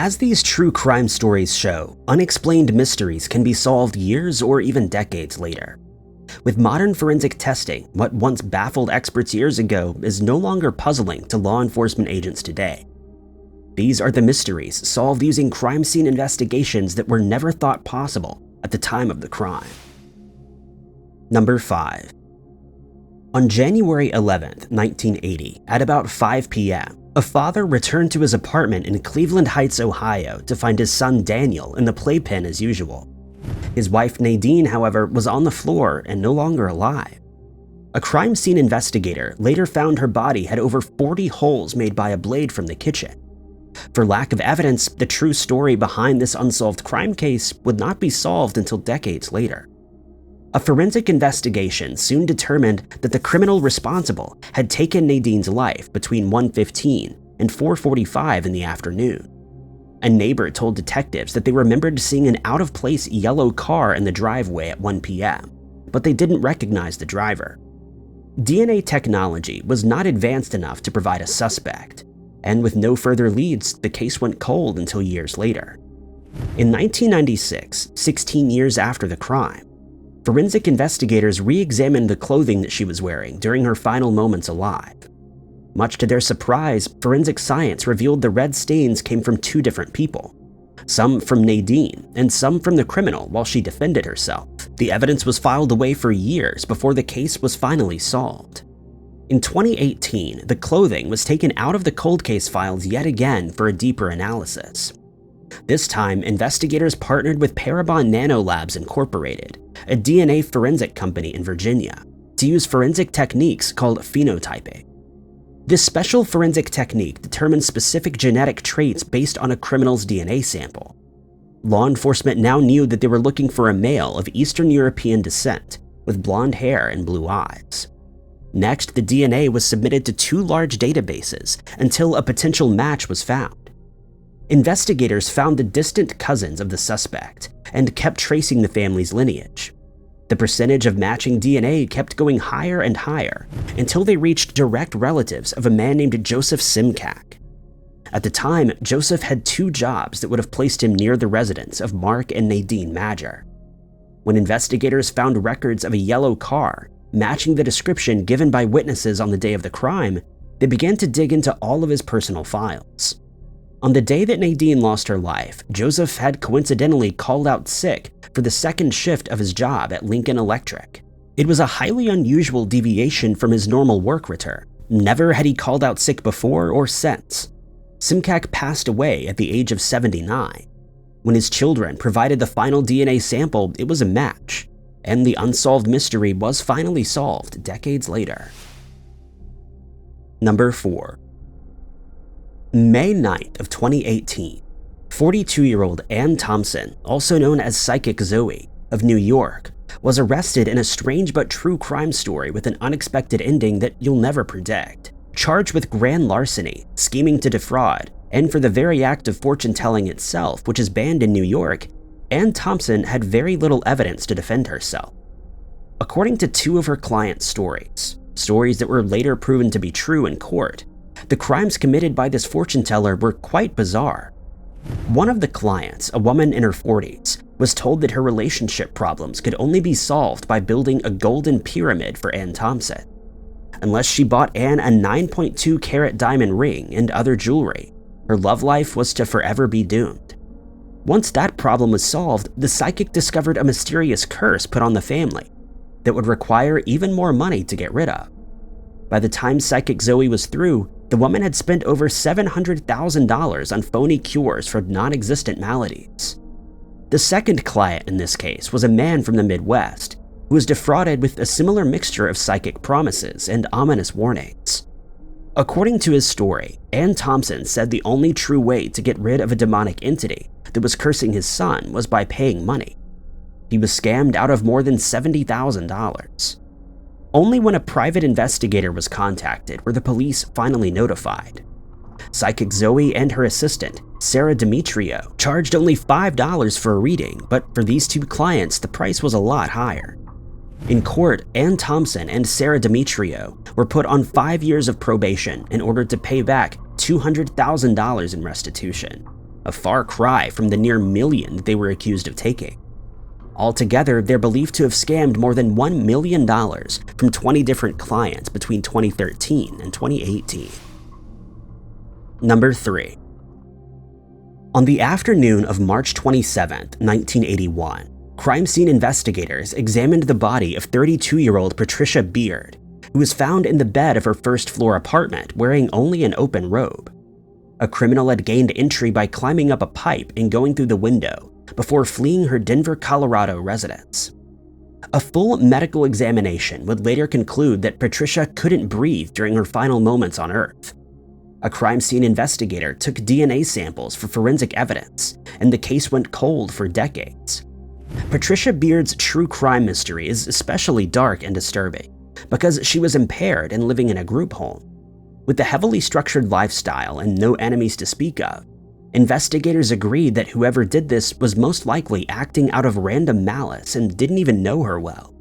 As these true crime stories show, unexplained mysteries can be solved years or even decades later. With modern forensic testing, what once baffled experts years ago is no longer puzzling to law enforcement agents today. These are the mysteries solved using crime scene investigations that were never thought possible at the time of the crime. Number 5. On January 11, 1980, at about 5 p.m., a father returned to his apartment in Cleveland Heights, Ohio, to find his son Daniel in the playpen as usual. His wife Nadine, however, was on the floor and no longer alive. A crime scene investigator later found her body had over 40 holes made by a blade from the kitchen. For lack of evidence, the true story behind this unsolved crime case would not be solved until decades later. A forensic investigation soon determined that the criminal responsible had taken Nadine's life between 1:15 and 4:45 in the afternoon. A neighbor told detectives that they remembered seeing an out-of-place yellow car in the driveway at 1 p.m., but they didn't recognize the driver. DNA technology was not advanced enough to provide a suspect, and with no further leads, the case went cold until years later. In 1996, 16 years after the crime, forensic investigators re-examined the clothing that she was wearing during her final moments alive. Much to their surprise, forensic science revealed the red stains came from two different people, some from Nadine and some from the criminal while she defended herself. The evidence was filed away for years before the case was finally solved. In 2018, the clothing was taken out of the cold case files yet again for a deeper analysis. This time, investigators partnered with Parabon Nanolabs Incorporated, a DNA forensic company in Virginia, to use forensic techniques called phenotyping. This special forensic technique determines specific genetic traits based on a criminal's DNA sample. Law enforcement now knew that they were looking for a male of Eastern European descent with blonde hair and blue eyes. Next, the DNA was submitted to two large databases until a potential match was found. Investigators found the distant cousins of the suspect and kept tracing the family's lineage. The percentage of matching DNA kept going higher and higher until they reached direct relatives of a man named Joseph Simcak. At the time, Joseph had two jobs that would have placed him near the residence of Mark and Nadine Madger. When investigators found records of a yellow car matching the description given by witnesses on the day of the crime, they began to dig into all of his personal files. On the day that Nadine lost her life, Joseph had coincidentally called out sick for the second shift of his job at Lincoln Electric. It was a highly unusual deviation from his normal work return. Never had he called out sick before or since. Simcak passed away at the age of 79. When his children provided the final DNA sample, it was a match, and the unsolved mystery was finally solved decades later. Number 4. May 9th of 2018, 42-year-old Ann Thompson, also known as Psychic Zoe, of New York, was arrested in a strange but true crime story with an unexpected ending that you'll never predict. Charged with grand larceny, scheming to defraud, and for the very act of fortune-telling itself, which is banned in New York, Ann Thompson had very little evidence to defend herself. According to two of her clients' stories that were later proven to be true in court, the crimes committed by this fortune teller were quite bizarre. One of the clients, a woman in her 40s, was told that her relationship problems could only be solved by building a golden pyramid for Ann Thompson. Unless she bought Ann a 9.2 carat diamond ring and other jewelry, her love life was to forever be doomed. Once that problem was solved, the psychic discovered a mysterious curse put on the family that would require even more money to get rid of. By the time Psychic Zoe was through, the woman had spent over $700,000 on phony cures for non-existent maladies. The second client in this case was a man from the Midwest who was defrauded with a similar mixture of psychic promises and ominous warnings. According to his story, Ann Thompson said the only true way to get rid of a demonic entity that was cursing his son was by paying money. He was scammed out of more than $70,000. Only when a private investigator was contacted were the police finally notified. Psychic Zoe and her assistant, Sarah Demetrio, charged only $5 for a reading, but for these two clients, the price was a lot higher. In court, Ann Thompson and Sarah Demetrio were put on 5 years of probation in order to pay back $200,000 in restitution. a far cry from the near million that they were accused of taking. Altogether, they're believed to have scammed more than $1 million from 20 different clients between 2013 and 2018. Number 3. On the afternoon of March 27, 1981, crime scene investigators examined the body of 32-year-old Patricia Beard, who was found in the bed of her first-floor apartment wearing only an open robe. A criminal had gained entry by climbing up a pipe and going through the window before fleeing her Denver, Colorado residence. A full medical examination would later conclude that Patricia couldn't breathe during her final moments on Earth. A crime scene investigator took DNA samples for forensic evidence, and the case went cold for decades. Patricia Beard's true crime mystery is especially dark and disturbing because she was impaired and living in a group home. With a heavily structured lifestyle and no enemies to speak of, investigators agreed that whoever did this was most likely acting out of random malice and didn't even know her well.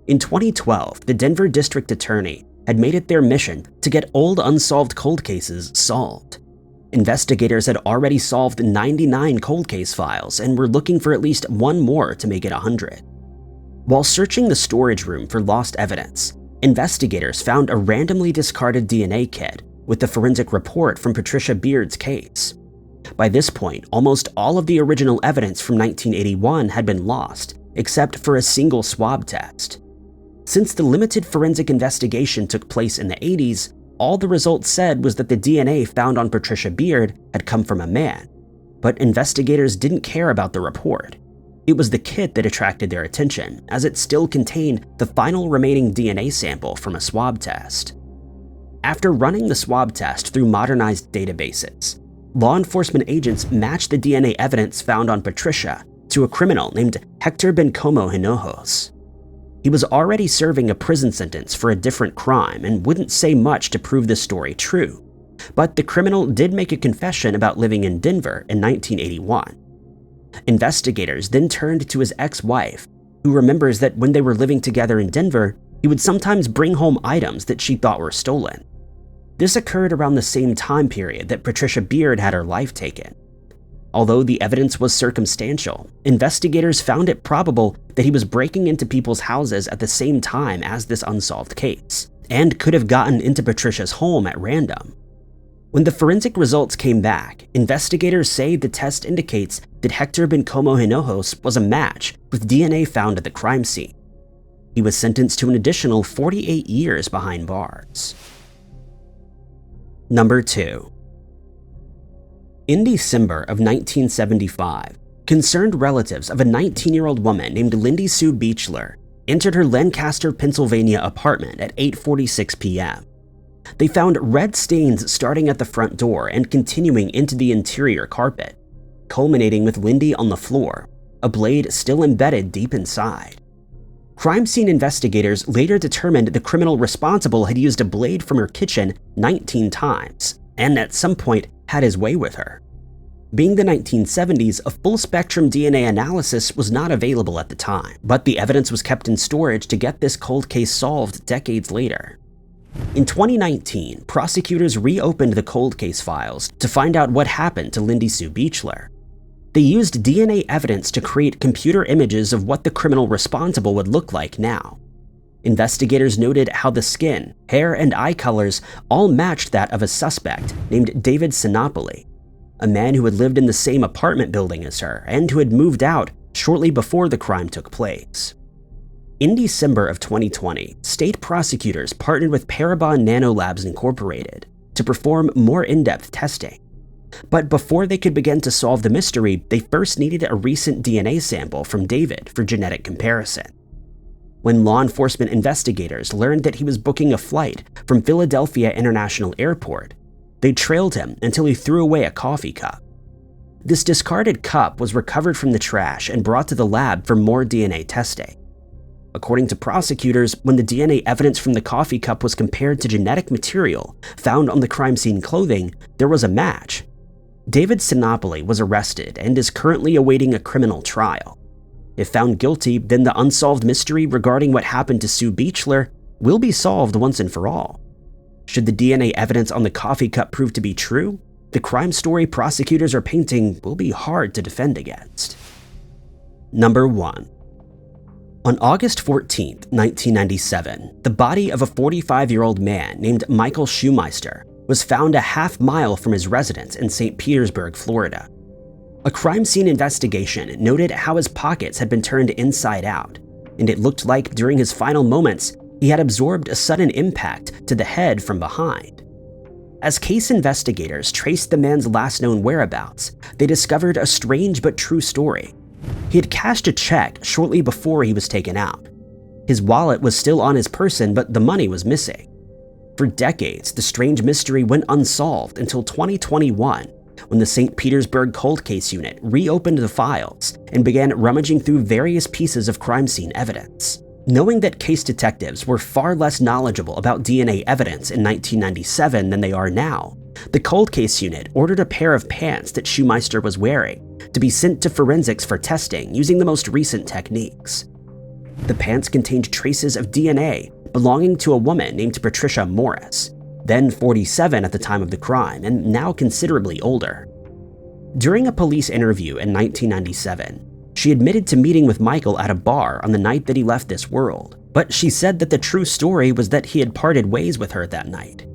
In 2012, the Denver District Attorney had made it their mission to get old unsolved cold cases solved. Investigators had already solved 99 cold case files and were looking for at least one more to make it 100. While searching the storage room for lost evidence, investigators found a randomly discarded DNA kit with the forensic report from Patricia Beard's case. By this point, almost all of the original evidence from 1981 had been lost, except for a single swab test. Since the limited forensic investigation took place in the 80s, all the results said was that the DNA found on Patricia Beard had come from a man. But investigators didn't care about the report. It was the kit that attracted their attention, as it still contained the final remaining DNA sample from a swab test. After running the swab test through modernized databases, law enforcement agents matched the DNA evidence found on Patricia to a criminal named Hector Bencomo Hinojos. He was already serving a prison sentence for a different crime and wouldn't say much to prove this story true, but the criminal did make a confession about living in Denver in 1981. Investigators then turned to his ex-wife, who remembers that when they were living together in Denver, he would sometimes bring home items that she thought were stolen. This occurred around the same time period that Patricia Beard had her life taken. Although the evidence was circumstantial, investigators found it probable that he was breaking into people's houses at the same time as this unsolved case, and could have gotten into Patricia's home at random. When the forensic results came back, investigators say the test indicates that Hector Bencomo Hinojos was a match with DNA found at the crime scene. He was sentenced to an additional 48 years behind bars. Number 2. In December of 1975, concerned relatives of a 19-year-old woman named Lindy Sue Beichler entered her Lancaster, Pennsylvania apartment at 8:46 p.m. They found red stains starting at the front door and continuing into the interior carpet, culminating with Lindy on the floor, a blade still embedded deep inside. Crime scene investigators later determined the criminal responsible had used a blade from her kitchen 19 times, and at some point had his way with her. Being the 1970s, a full-spectrum DNA analysis was not available at the time, but the evidence was kept in storage to get this cold case solved decades later. In 2019, prosecutors reopened the cold case files to find out what happened to Lindy Sue Beichler. They used DNA evidence to create computer images of what the criminal responsible would look like now. Investigators noted how the skin, hair, and eye colors all matched that of a suspect named David Sinopoli, a man who had lived in the same apartment building as her and who had moved out shortly before the crime took place. In December of 2020, state prosecutors partnered with Parabon Nanolabs Incorporated to perform more in-depth testing. But before they could begin to solve the mystery, they first needed a recent DNA sample from David for genetic comparison. When law enforcement investigators learned that he was booking a flight from Philadelphia International Airport, they trailed him until he threw away a coffee cup. This discarded cup was recovered from the trash and brought to the lab for more DNA testing. According to prosecutors, when the DNA evidence from the coffee cup was compared to genetic material found on the crime scene clothing, there was a match. David Sinopoli was arrested and is currently awaiting a criminal trial. If found guilty, then the unsolved mystery regarding what happened to Sue Beichler will be solved once and for all. Should the DNA evidence on the coffee cup prove to be true, the crime story prosecutors are painting will be hard to defend against. Number 1. On August 14, 1997, the body of a 45-year-old man named Michael Schumeister was found a half-mile from his residence in St. Petersburg, Florida. A crime scene investigation noted how his pockets had been turned inside out, and it looked like during his final moments, he had absorbed a sudden impact to the head from behind. As case investigators traced the man's last known whereabouts, they discovered a strange but true story. He had cashed a check shortly before he was taken out. His wallet was still on his person, but the money was missing. For decades, the strange mystery went unsolved until 2021, when the St. Petersburg Cold Case Unit reopened the files and began rummaging through various pieces of crime scene evidence. Knowing that case detectives were far less knowledgeable about DNA evidence in 1997 than they are now, the Cold Case Unit ordered a pair of pants that Schumeister was wearing to be sent to forensics for testing using the most recent techniques. The pants contained traces of DNA belonging to a woman named Patricia Morris, then 47 at the time of the crime and now considerably older. During a police interview in 1997, she admitted to meeting with Michael at a bar on the night that he left this world, but she said that the true story was that he had parted ways with her that night.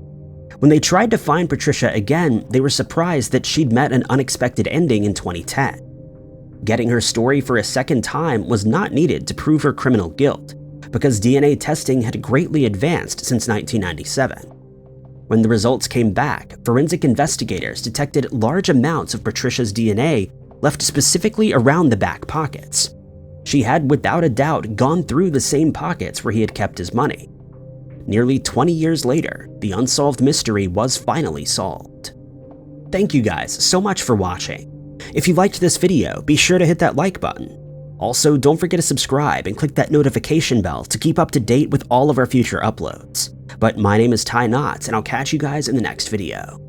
When they tried to find Patricia again, they were surprised that she'd met an unexpected ending in 2010. Getting her story for a second time was not needed to prove her criminal guilt, because DNA testing had greatly advanced since 1997. When the results came back, forensic investigators detected large amounts of Patricia's DNA left specifically around the back pockets. She had without a doubt gone through the same pockets where he had kept his money. Nearly 20 years later, the unsolved mystery was finally solved. Thank you guys so much for watching. If you liked this video, be sure to hit that like button. Also, don't forget to subscribe and click that notification bell to keep up to date with all of our future uploads. But my name is Ty Knotts, and I'll catch you guys in the next video.